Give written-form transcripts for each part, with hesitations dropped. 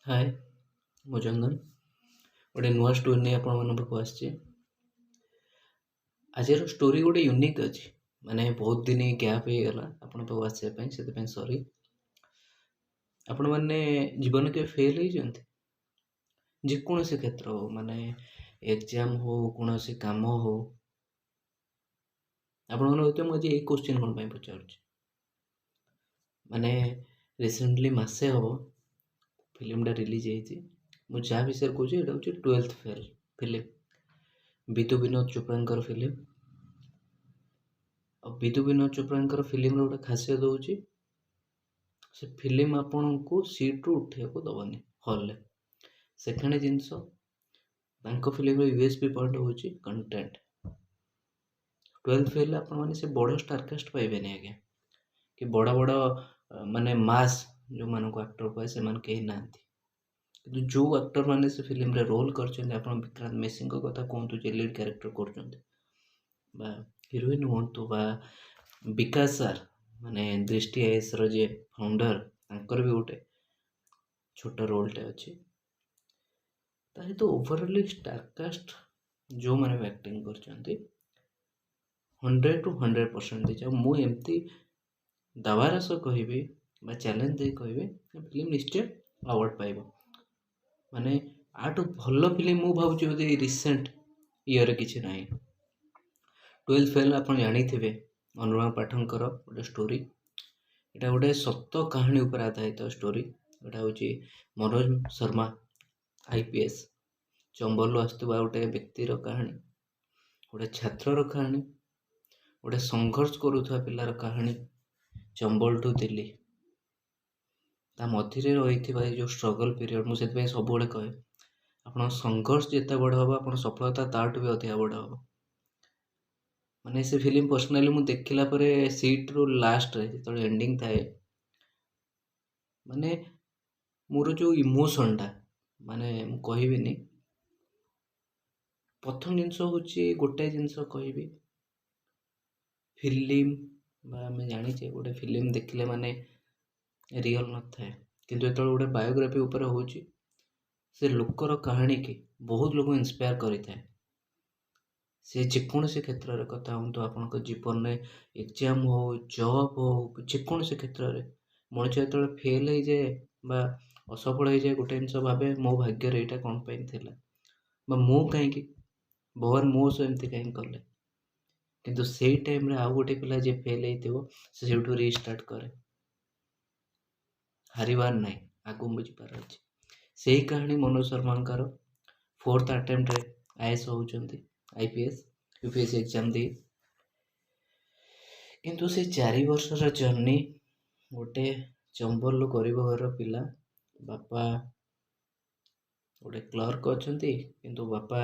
हाय ମୁଁ ଚନ୍ଦନ ଗୋଟେ ନୂଆ ଷ୍ଟୋରି ନେଇ ଆପଣମାନଙ୍କ ପାଖକୁ ଆସିଛି। ଆଜିର ଷ୍ଟୋରି ଗୋଟେ ୟୁନିକ୍ ଅଛି, ମାନେ ବହୁତ ଦିନ ଗ୍ୟାପ୍ ହେଇଗଲା ଆପଣଙ୍କ ପାଖକୁ ଆସିବା ପାଇଁ, ସେଥିପାଇଁ ସରି। ଆପଣମାନେ ଜୀବନରେ କେବେ ଫେଲ୍ ହେଇଛନ୍ତି? ଯେକୌଣସି କ୍ଷେତ୍ର ହଉ, ମାନେ ଏକ୍ଜାମ୍ ହଉ, କୌଣସି କାମ ହଉ। ଆପଣମାନେ ଭାବୁଥିବେ ମୁଁ ଆଜି ଏଇ କୋଶ୍ଚିନ୍ କ'ଣ ପାଇଁ ପଚାରୁଛି। ମାନେ ରିସେଣ୍ଟଲି ମାସେ ହେବ ଫିଲ୍ମଟା ରିଲିଜ୍ ହେଇଛି। ମୁଁ ଯାହା ବିଷୟରେ କହୁଛି ଏଇଟା ହେଉଛି 12th fail film, Vidhu Vinod ଚୋପ୍ରାଙ୍କର ଫିଲ୍ମ। ଆଉ ବିଦୁ ବିନୋଦ ଚୋପ୍ରାଙ୍କର ଫିଲ୍ମର ଗୋଟେ ଖାସିୟତ ହେଉଛି ସେ ଫିଲ୍ମ ଆପଣଙ୍କୁ ସିଟ୍ରୁ ଉଠିବାକୁ ଦେବନି ହଲ୍ରେ। ସେକେଣ୍ଡ ଜିନିଷ, ତାଙ୍କ ଫିଲ୍ମର ୟୁଏସ୍ପି ପଏଣ୍ଟ ହେଉଛି କଣ୍ଟେଣ୍ଟ। 12th ଫେଲ୍ରେ ଆପଣମାନେ ସେ ବଡ଼ ଷ୍ଟାରକାଷ୍ଟ ପାଇବେନି ଆଜ୍ଞା, କି ବଡ଼ ବଡ଼ ମାନେ ମାସ୍ ଯେଉଁମାନଙ୍କୁ ଆକ୍ଟର କୁହାଯାଏ ସେମାନେ କେହି ନାହାନ୍ତି। କିନ୍ତୁ ଯେଉଁ ଆକ୍ଟରମାନେ ସେ ଫିଲ୍ମରେ ରୋଲ୍ କରିଛନ୍ତି, ଆପଣ ବିକ୍ରାନ୍ତ ମେସିଙ୍କ କଥା କୁହନ୍ତୁ ଯେ ଲିଡ୍ କ୍ୟାରେକ୍ଟର କରୁଛନ୍ତି, ବା ହିରୋଇନ୍ ହୁଅନ୍ତୁ, ବା ବିକାଶ ସାର୍ ମାନେ ଦୃଷ୍ଟି ଆଇଏସ୍ର ଯିଏ ଫାଉଣ୍ଡର, ତାଙ୍କର ବି ଗୋଟେ ଛୋଟ ରୋଲ୍ଟେ ଅଛି। ତା ସହିତ ଓଭରଅଲି ଷ୍ଟାରକାଷ୍ଟ ଯେଉଁମାନେ ବି ଆକ୍ଟିଂ କରିଛନ୍ତି 100 ରୁ 100% ଦେଇଛି। ଆଉ ମୁଁ ଏମିତି ଦାବାର ସହ କହିବି ବା ଚ୍ୟାଲେଞ୍ଜ ଦେଇ କହିବି ଫିଲ୍ମ ନିଶ୍ଚୟ ଆୱାର୍ଡ଼ ପାଇବ। ମାନେ ଆଠୁ ଭଲ ଫିଲ୍ମ ମୁଁ ଭାବୁଛି ବୋଧେ ରିସେଣ୍ଟ ଇୟର୍ରେ କିଛି ନାହିଁ। 12th ଫେଲ୍ ଆପଣ ଜାଣିଥିବେ ଅନୁରାଗ ପାଠକଙ୍କର ଗୋଟେ ଷ୍ଟୋରି। ଏଇଟା ଗୋଟେ ସତ କାହାଣୀ ଉପରେ ଆଧାରିତ ଷ୍ଟୋରି। ଏଇଟା ହେଉଛି ମନୋଜ ଶର୍ମା IPS ଚମ୍ବଲରୁ ଆସୁଥିବା ଗୋଟେ ବ୍ୟକ୍ତିର କାହାଣୀ, ଗୋଟେ ଛାତ୍ରର କାହାଣୀ, ଗୋଟେ ସଂଘର୍ଷ କରୁଥିବା ପିଲାର କାହାଣୀ। ଚମ୍ବଲ ଟୁ ଦିଲ୍ଲୀ, ତା ମଝିରେ ରହିଥିବା ଏଇ ଯେଉଁ ଷ୍ଟ୍ରଗଲ୍ ପିରିୟଡ଼, ମୁଁ ସେଥିପାଇଁ ସବୁବେଳେ କହେ ଆପଣଙ୍କ ସଂଘର୍ଷ ଯେତେ ବଡ଼ ହେବ ଆପଣ ସଫଳତା ତାଠୁ ବି ଅଧିକା ବଡ଼ ହେବ। ମାନେ ସେ ଫିଲ୍ମ ପର୍ସନାଲି ମୁଁ ଦେଖିଲା ପରେ ସିଟ୍ରୁ ଲାଷ୍ଟରେ ଯେତେବେଳେ ଏଣ୍ଡିଙ୍ଗ ଥାଏ, ମାନେ ମୋର ଯେଉଁ ଇମୋସନ୍ଟା, ମାନେ ମୁଁ କହିବିନି। ପ୍ରଥମ ଜିନିଷ ହେଉଛି ଗୋଟାଏ ଜିନିଷ କହିବି, ଫିଲ୍ମ ବା ଆମେ ଜାଣିଛେ ଗୋଟେ ଫିଲ୍ମ ଦେଖିଲେ ମାନେ ରିଅଲ୍ ନଥାଏ, କିନ୍ତୁ ଯେତେବେଳେ ଗୋଟେ ବାୟୋଗ୍ରାଫି ଉପରେ ହେଉଛି ସେ ଲୋକର କାହାଣୀକି ବହୁତ ଲୋକ ଇନ୍ସପାୟାର କରିଥାଏ। ସେ ଯେକୌଣସି କ୍ଷେତ୍ରରେ କଥା ହୁଅନ୍ତୁ, ଆପଣଙ୍କ ଜୀବନରେ ଏକ୍ଜାମ୍ ହଉ, ଜବ୍ ହଉ, ଯେକୌଣସି କ୍ଷେତ୍ରରେ ମଣିଷ ଯେତେବେଳେ ଫେଲ୍ ହେଇଯାଏ ବା ଅସଫଳ ହେଇଯାଏ, ଗୋଟେ ଜିନିଷ ଭାବେ ମୋ ଭାଗ୍ୟରେ ଏଇଟା କ'ଣ ପାଇଁ ଥିଲା, ବା ମୁଁ କାହିଁକି, ଭଗବାନ ମୋ ସହ ଏମିତି କାହିଁକି କଲେ। କିନ୍ତୁ ସେଇ ଟାଇମ୍ରେ ଆଉ ଗୋଟେ ପିଲା ଯିଏ ଫେଲ୍ ହେଇଥିବ ସେ ସେଇଠୁ ରିଷ୍ଟାର୍ଟ କରେ। ହାରିବାର ନାହିଁ, ଆଗକୁ ଯିବାର ଅଛି। ସେଇ କାହାଣୀ ମନୋଜ ଶର୍ମାଙ୍କର। 4th ଆଟେମ୍ପ୍ଟରେ IAS ହେଉଛନ୍ତି, IPS UPSC ଏକ୍ଜାମ୍ ଦେଇ। କିନ୍ତୁ ସେ 4 ବର୍ଷର ଜର୍ଣ୍ଣି, ଗୋଟେ ଚମ୍ବଲରୁ ଗରିବ ଘରର ପିଲା, ବାପା ଗୋଟେ କ୍ଲର୍କ ଅଛନ୍ତି, କିନ୍ତୁ ବାପା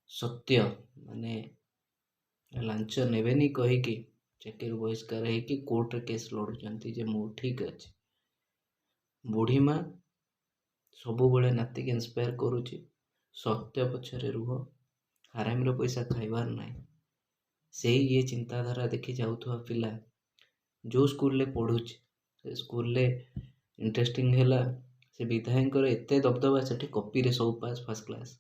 ସତ୍ୟ ମାନେ ଲାଞ୍ଚ ନେବେନି କହିକି ଚାକିରି ବହିଷ୍କାର ହେଇକି କୋର୍ଟରେ କେସ୍ ଲଢ଼ୁଛନ୍ତି ଯେ ମୁଁ ଠିକ୍ ଅଛି। ବୁଢ଼ୀମା ସବୁବେଳେ ନାତିକି ଇନ୍ସପାୟାର କରୁଛି, ସତ୍ୟ ପଛରେ ରୁହ, ହାରାମିର ପଇସା ଖାଇବାର ନାହିଁ। ସେଇ ଇଏ ଚିନ୍ତାଧାରା ଦେଖି ଯାଉଥିବା ପିଲା ଯେଉଁ ସ୍କୁଲରେ ପଢ଼ୁଛି, ସେ ସ୍କୁଲରେ ଇଣ୍ଟରେଷ୍ଟିଂ ହେଲା, ସେ ବିଧାୟକଙ୍କର ଏତେ ଦବଦବା, ସେଠି କପିରେ ସବୁ ପାସ୍, ଫାର୍ଷ୍ଟ କ୍ଲାସ୍।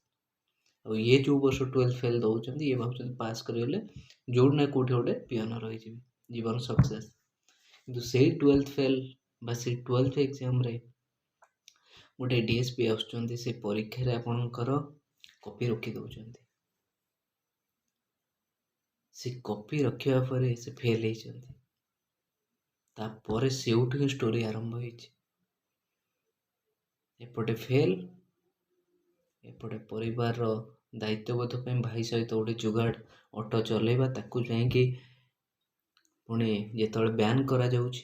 ଆଉ ଇଏ ଯେଉଁ ବର୍ଷ 12th ଫେଲ୍ ଦେଉଛନ୍ତି, ଇଏ ଭାବୁଛନ୍ତି ପାସ୍ କରିଗଲେ ଯେଉଁଠି ନା କେଉଁଠି ଗୋଟେ ପିଅନ ରହିଯିବେ, ଜୀବନ ସକ୍ସେସ୍। କିନ୍ତୁ ସେଇ 12th ଫେଲ୍ ବା ସେଇ 12th ଏକ୍ଜାମ୍ରେ ଗୋଟେ DSP ଆସୁଛନ୍ତି, ସେ ପରୀକ୍ଷାରେ ଆପଣଙ୍କର କପି ରଖି ଦେଉଛନ୍ତି। ସେ କପି ରଖିବା ପରେ ସେ ଫେଲ୍ ହେଇଛନ୍ତି। ତାପରେ ସେଇଠୁ ହିଁ ଷ୍ଟୋରି ଆରମ୍ଭ ହେଇଛି। ଏପଟେ ଫେଲ୍, ଏପଟେ ପରିବାରର ଦାୟିତ୍ୱବୋଧ ପାଇଁ ଭାଇ ସହିତ ଗୋଟେ ଯୁଗାଡ଼, ଅଟୋ ଚଲେଇବା, ତାକୁ ଯାଇକି ପୁଣି ଯେତେବେଳେ ବ୍ୟାନ୍ କରାଯାଉଛି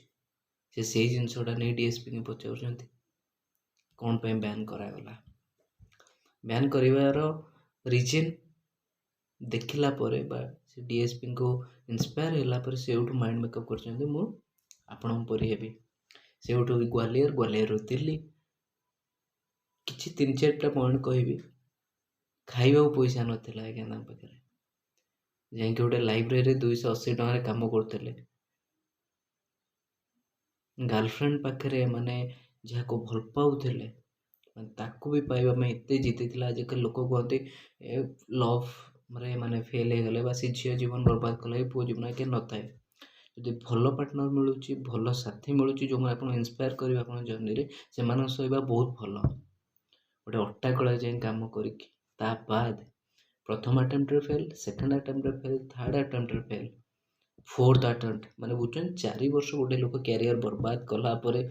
ସେ ସେଇ ଜିନିଷଟା ନେଇ DSPଙ୍କୁ ପଚାରୁଛନ୍ତି କ'ଣ ପାଇଁ ବ୍ୟାନ୍ କରାଗଲା। ବ୍ୟାନ୍ କରିବାର ରିଜନ୍ ଦେଖିଲା ପରେ ବା ସେ DSPଙ୍କୁ ଇନ୍ସପାୟାର ହେଲା ପରେ ସେଇଠୁ ମାଇଣ୍ଡ ମେକଅପ୍ କରିଛନ୍ତି ମୁଁ ଆପଣଙ୍କ ପରି ହେବି। ସେଇଠୁ ଗ୍ୱାଲିୟରରୁ ଦିଲ୍ଲୀ। କିଛି 3-4ଟା ପଏଣ୍ଟ କହିବି। ଖାଇବାକୁ ପଇସା ନଥିଲା ଆଜ୍ଞା ତାଙ୍କ ପାଖରେ, ଯାଇକି ଗୋଟେ ଲାଇବ୍ରେରୀରେ 280 ଟଙ୍କାରେ କାମ କରୁଥିଲେ। ଗାର୍ଲଫ୍ରେଣ୍ଡ ପାଖରେ, ମାନେ ଯାହାକୁ ଭଲ ପାଉଥିଲେ, ମାନେ ତାକୁ ବି ପାଇବା ପାଇଁ ଏତେ ଜିତିଥିଲା। ଆଜିକାଲି ଲୋକ କୁହନ୍ତି ଏ ଲଭ୍ରେ ମାନେ ଫେଲ୍ ହେଇଗଲେ ବା ସେ ଝିଅ ଜୀବନ ବର୍ବାଦ କଲେ, ଏ ପୁଅ ଜୀବନ ଆଜ୍ଞା ନଥାଏ। ଯଦି ଭଲ ପାର୍ଟନର୍ ମିଳୁଛି, ଭଲ ସାଥୀ ମିଳୁଛି, ଯେଉଁମାନେ ଆପଣଙ୍କୁ ଇନ୍ସପାୟାର କରିବେ ଆପଣଙ୍କ ଜର୍ଣ୍ଣିରେ, ସେମାନଙ୍କ ସହିତ ବହୁତ ଭଲ। ଗୋଟେ ଅଟାକଳା ଯାଇ କାମ କରିକି ତା ବାଦ ପ୍ରଥମ ଆଟେମ୍ପ୍ଟରେ ଫେଲ୍, ସେକେଣ୍ଡ ଆଟେମ୍ପ୍ଟରେ ଫେଲ୍, ଥାର୍ଡ଼ ଆଟେମ୍ପ୍ଟରେ ଫେଲ୍, ଫୋର୍ଥ ଆଟେମ୍ପ୍ଟ, ମାନେ ବୁଝୁଛନ୍ତି 4 ବର୍ଷ ଗୋଟେ ଲୋକ କ୍ୟାରିୟର ବର୍ବାଦ କଲା ପରେ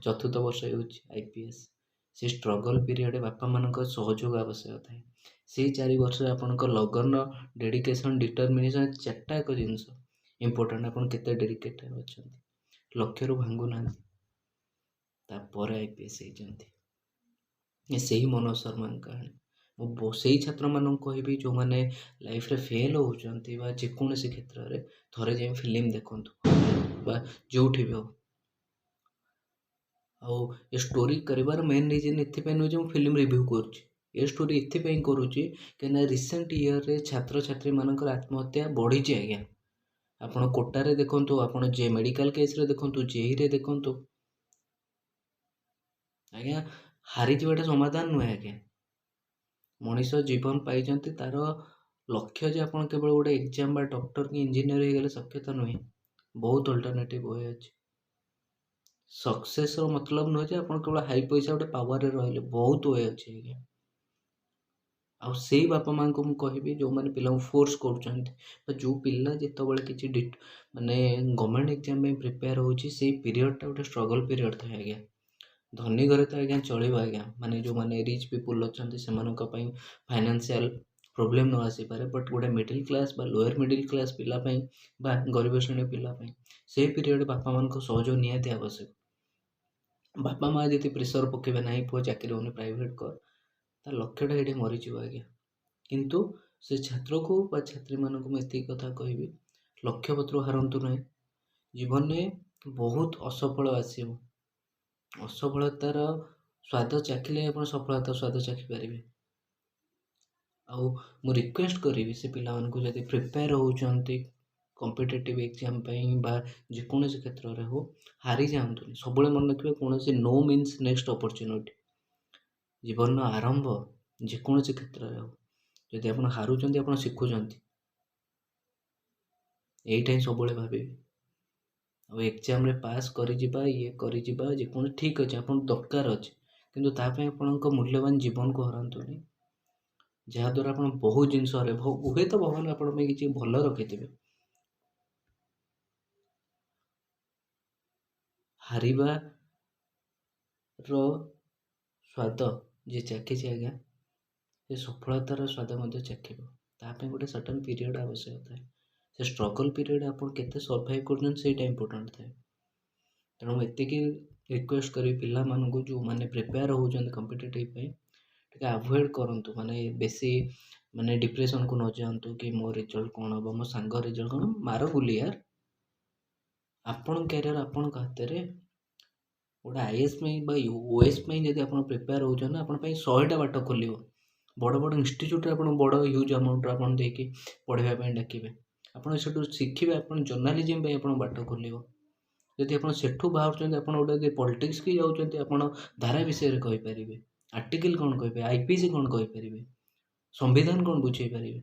ଚତୁର୍ଥ ବର୍ଷ ହେଉଛି IPS। ସେ ଷ୍ଟ୍ରଗଲ୍ ପିରିୟଡ଼ରେ ବାପାମାନଙ୍କ ସହଯୋଗ ଆବଶ୍ୟକ ଥାଏ। ସେଇ 4 ବର୍ଷରେ ଆପଣଙ୍କ ଲଗନ, ଡେଡିକେସନ୍, ଡିଟରମିନେସନ୍, 4ଟାକ ଜିନିଷ ଇମ୍ପୋର୍ଟାଣ୍ଟ। ଆପଣ କେତେ ଡେଡିକେଟେଡ୍ ଅଛନ୍ତି, ଲକ୍ଷ୍ୟରୁ ଭାଙ୍ଗୁନାହାନ୍ତି, ତାପରେ IPS ହେଇଛନ୍ତି। ସେଇ ମନୋଜ ଶର୍ମାଙ୍କ କାହାଣୀ। ମୁଁ ସେଇ ଛାତ୍ରମାନଙ୍କୁ କହିବି ଯେଉଁମାନେ ଲାଇଫ୍ରେ ଫେଲ୍ ହେଉଛନ୍ତି ବା ଯେକୌଣସି କ୍ଷେତ୍ରରେ, ଥରେ ଯାଇ ଫିଲ୍ମ ଦେଖନ୍ତୁ ବା ଯେଉଁଠି ବି ହଉ। ଆଉ ଏ ଷ୍ଟୋରି କରିବାର ମେନ୍ ରିଜନ୍ ଏଥିପାଇଁ ନୁହେଁ ଯେ ମୁଁ ଫିଲ୍ମ ରିଭ୍ୟୁ କରୁଛି। ଏ ଷ୍ଟୋରି ଏଥିପାଇଁ କରୁଛି କାହିଁକିନା ରିସେଣ୍ଟ ଇୟର୍ରେ ଛାତ୍ରଛାତ୍ରୀମାନଙ୍କର ଆତ୍ମହତ୍ୟା ବଢ଼ିଛି ଆଜ୍ଞା। ଆପଣ କୋଟାରେ ଦେଖନ୍ତୁ, ଆପଣ ଯେ ମେଡ଼ିକାଲ କେସ୍ରେ ଦେଖନ୍ତୁ, ଜେଇରେ ଦେଖନ୍ତୁ ଆଜ୍ଞା। ହାରିଯିବାଟା ସମାଧାନ ନୁହେଁ ଆଜ୍ଞା। ମଣିଷ ଜୀବନ ପାଇଛନ୍ତି, ତାର ଲକ୍ଷ୍ୟ ଯେ ଆପଣ କେବଳ ଗୋଟେ ଏକ୍ଜାମ୍ ବା ଡକ୍ଟର କି ଇଞ୍ଜିନିୟର ହେଇଗଲେ ସକ୍ଷତା ନୁହେଁ। ବହୁତ ଅଲ୍ଟରନେଟିଭ୍ ୱେ ଅଛି। ସକ୍ସେସ୍ର ମତଲବ ନୁହେଁ ଯେ ଆପଣ କେବଳ ହାଇ ପଇସା ଗୋଟେ ପାୱାରରେ ରହିଲେ, ବହୁତ ୱେ ଅଛି ଆଜ୍ଞା। ଆଉ ସେଇ ବାପା ମାଆଙ୍କୁ ମୁଁ କହିବି ଯେଉଁମାନେ ପିଲାଙ୍କୁ ଫୋର୍ସ କରୁଛନ୍ତି, ବା ଯେଉଁ ପିଲା ଯେତେବେଳେ କିଛି ମାନେ ଗଭର୍ଣ୍ଣମେଣ୍ଟ ଏକ୍ଜାମ୍ ପାଇଁ ପ୍ରିପେୟାର ହେଉଛି, ସେଇ ପିରିୟଡ଼ଟା ଗୋଟେ ଷ୍ଟ୍ରଗଲ୍ ପିରିୟଡ଼ ଥାଏ ଆଜ୍ଞା। ଧନୀ ଘରେ ତ ଆଜ୍ଞା ଚଳିବ ଆଜ୍ଞା, ମାନେ ଯେଉଁମାନେ ରିଚ୍ ପିପୁଲ୍ ଅଛନ୍ତି ସେମାନଙ୍କ ପାଇଁ ଫାଇନାନ୍ସିଆଲ୍ ପ୍ରୋବ୍ଲେମ୍ ନ ଆସିପାରେ, ବଟ୍ ଗୋଟେ ମିଡ଼ିଲ୍ କ୍ଲାସ୍ ବା ଲୋୟର୍ ମିଡ଼ିଲ୍ କ୍ଲାସ୍ ପିଲା ପାଇଁ ବା ଗରିବ ଶ୍ରେଣୀ ପିଲା ପାଇଁ ସେଇ ପିରିୟଡ଼ ବାପାମାନଙ୍କ ସହଯୋଗ ନିହାତି ଆବଶ୍ୟକ। ବାପା ମାଆ ଯଦି ପ୍ରେସର୍ ପକାଇବେ, ନାହିଁ ପୁଅ ଚାକିରି ହେଉନି, ପ୍ରାଇଭେଟ୍ କର, ତା ଲକ୍ଷ୍ୟଟା ଏଠି ମରିଯିବ ଆଜ୍ଞା। କିନ୍ତୁ ସେ ଛାତ୍ରକୁ ବା ଛାତ୍ରୀମାନଙ୍କୁ ମୁଁ ଏତିକି କଥା କହିବି, ଲକ୍ଷ୍ୟପତ୍ର ହାରନ୍ତୁ ନାହିଁ। ଜୀବନରେ ବହୁତ ଅସଫଳ ଆସିବ, ଅସଫଳତାର ସ୍ୱାଦ ଚାଖିଲେ ଆପଣ ସଫଳତାର ସ୍ୱାଦ ଚାଖିପାରିବେ। ଆଉ ମୁଁ ରିକ୍ୱେଷ୍ଟ କରିବି ସେ ପିଲାମାନଙ୍କୁ, ଯଦି ପ୍ରିପେୟାର ହେଉଛନ୍ତି କମ୍ପିଟେଟିଭ୍ ଏକ୍ଜାମ୍ ପାଇଁ ବା ଯେକୌଣସି କ୍ଷେତ୍ରରେ ହଉ, ହାରି ଯାଆନ୍ତୁନି। ସବୁବେଳେ ମନେ ରଖିବେ, କୌଣସି ନୋ ମିନ୍ସ ନେକ୍ସଟ ଅପରଚ୍ୟୁନିଟି। ଜୀବନର ଆରମ୍ଭ ଯେକୌଣସି କ୍ଷେତ୍ରରେ ହଉ, ଯଦି ଆପଣ ହାରୁଛନ୍ତି ଆପଣ ଶିଖୁଛନ୍ତି, ଏଇଟା ହିଁ ସବୁବେଳେ ଭାବିବେ। ଆଉ ଏକ୍ଜାମ୍ରେ ପାସ୍ କରିଯିବା, ଇଏ କରିଯିବା ଯେକୌଣସି ଠିକ୍ ଅଛି, ଆପଣ ଦରକାର ଅଛି, କିନ୍ତୁ ତା ପାଇଁ ଆପଣଙ୍କ ମୂଲ୍ୟବାନ ଜୀବନକୁ ହରାନ୍ତୁନି, ଯାହାଦ୍ୱାରା ଆପଣ ବହୁତ ଜିନିଷ ହରାଇବେ। ହୁଏତ ଭଗବାନ ଆପଣଙ୍କ ପାଇଁ କିଛି ଭଲ ରଖିଥିବେ। ହାରିବାର ସ୍ୱାଦ ଯିଏ ଚାଖିଛି ଆଜ୍ଞା, ସେ ସଫଳତାର ସ୍ୱାଦ ମଧ୍ୟ ଚାଖିବ। ତା ପାଇଁ ଗୋଟେ ସର୍ଟନ୍ ପିରିୟଡ଼ ଆବଶ୍ୟକ ଥାଏ। ସେ ଷ୍ଟ୍ରଗଲ୍ ପିରିୟଡ଼ ଆପଣ କେତେ ସର୍ଭାଇଭ୍ କରୁଛନ୍ତି ସେଇଟା ଇମ୍ପୋର୍ଟାଣ୍ଟ ଥାଏ। ତେଣୁ ମୁଁ ଏତିକି ରିକ୍ୱେଷ୍ଟ କରିବି ପିଲାମାନଙ୍କୁ, ଯେଉଁମାନେ ପ୍ରିପେୟାର ହେଉଛନ୍ତି କମ୍ପିଟେଟିଭ୍ ପାଇଁ, ଟିକେ ଆଭଏଡ଼୍ କରନ୍ତୁ। ମାନେ ବେଶୀ ମାନେ ଡିପ୍ରେସନ୍କୁ ନ ଯାଆନ୍ତୁ କି ମୋ ରେଜଲ୍ଟ କ'ଣ ହେବ, ମୋ ସାଙ୍ଗ ରେଜଲ୍ଟ କ'ଣ, ମାର ଗୁଲି ୟାର। ଆପଣଙ୍କ କ୍ୟାରିୟର ଆପଣଙ୍କ ହାତରେ। ଗୋଟେ IAS ପାଇଁ ବା OS ପାଇଁ ଯଦି ଆପଣ ପ୍ରିପେୟାର ହେଉଛନ୍ତି ନା, ଆପଣ ପାଇଁ 100ଟା ବାଟ ଖୋଲିବ। ବଡ଼ ବଡ଼ ଇନଷ୍ଟିଚ୍ୟୁଟ୍ରେ ଆପଣ ବଡ଼ ହ୍ୟୁଜ୍ ଆମାଉଣ୍ଟର ଆପଣ ଦେଇକି ପଢ଼ିବା ପାଇଁ ଡାକିବେ, ଆପଣ ସେଠୁ ଶିଖିବେ, ଆପଣ ଜର୍ଣ୍ଣାଲିଜିମ୍ ପାଇଁ ଆପଣ ବାଟ ଖୋଲିବ। ଯଦି ଆପଣ ସେଠୁ ବାହାରୁଛନ୍ତି, ଆପଣ ଗୋଟେ ଯଦି ପଲିଟିକ୍ସ କି ଯାଉଛନ୍ତି, ଆପଣ ଧାରା ବିଷୟରେ କହିପାରିବେ, ଆର୍ଟିକଲ୍ କ'ଣ କହିପାରିବେ, IPC କ'ଣ କହିପାରିବେ, ସମ୍ବିଧାନ କ'ଣ ବୁଝେଇ ପାରିବେ।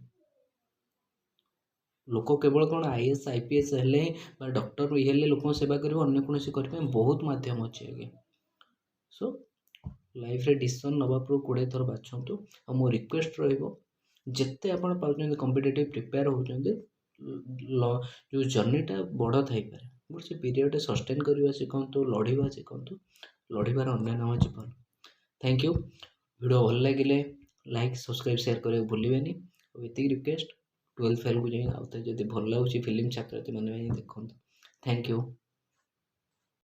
ଲୋକ କେବଳ କ'ଣ IAS IPS ହେଲେ ବା ଡକ୍ଟର ଇଏ ହେଲେ ଲୋକଙ୍କ ସେବା କରିବ, ଅନ୍ୟ କୌଣସି କରିବା ପାଇଁ ବହୁତ ମାଧ୍ୟମ ଅଛି ଆଜ୍ଞା। ସୋ ଲାଇଫ୍ରେ ଡିସିସନ୍ ନେବା ପୂର୍ବରୁ 20 ଥର ବାଛନ୍ତୁ। ଆଉ ମୋ ରିକ୍ୱେଷ୍ଟ ରହିବ, ଯେତେ ଆପଣ ପାଉଛନ୍ତି କମ୍ପିଟେଟିଭ୍ ପ୍ରିପେୟାର ହେଉଛନ୍ତି, ଯେଉଁ ଜର୍ଣ୍ଣିଟା ବଡ଼ ଥାଇପାରେ, ବଟ୍ ସେ ପିରିୟଡ଼ରେ ସଷ୍ଟେନ୍ କରିବା ଶିଖନ୍ତୁ, ଲଢ଼ିବା ଶିଖନ୍ତୁ। ଲଢ଼ିବାର ଅନ୍ୟ ନାମ ଜୀବନ। Thank you. ଭିଡ଼ିଓ ଭଲ ଲାଗିଲେ ଲାଇକ୍, ସବସ୍କ୍ରାଇବ୍, ସେୟାର କରିବାକୁ ଭୁଲିବେନି। ଆଉ ଏତିକି ରିକ୍ୱେଷ୍ଟ, 12th ଫେଲ୍କୁ ଯାଇ ଆଉ ଥରେ ଯଦି ଭଲ ଲାଗୁଛି ଫିଲ୍ମ, ଛାତ୍ରଛାତ୍ରୀମାନେ ଯାଇ ଦେଖନ୍ତୁ। Thank you.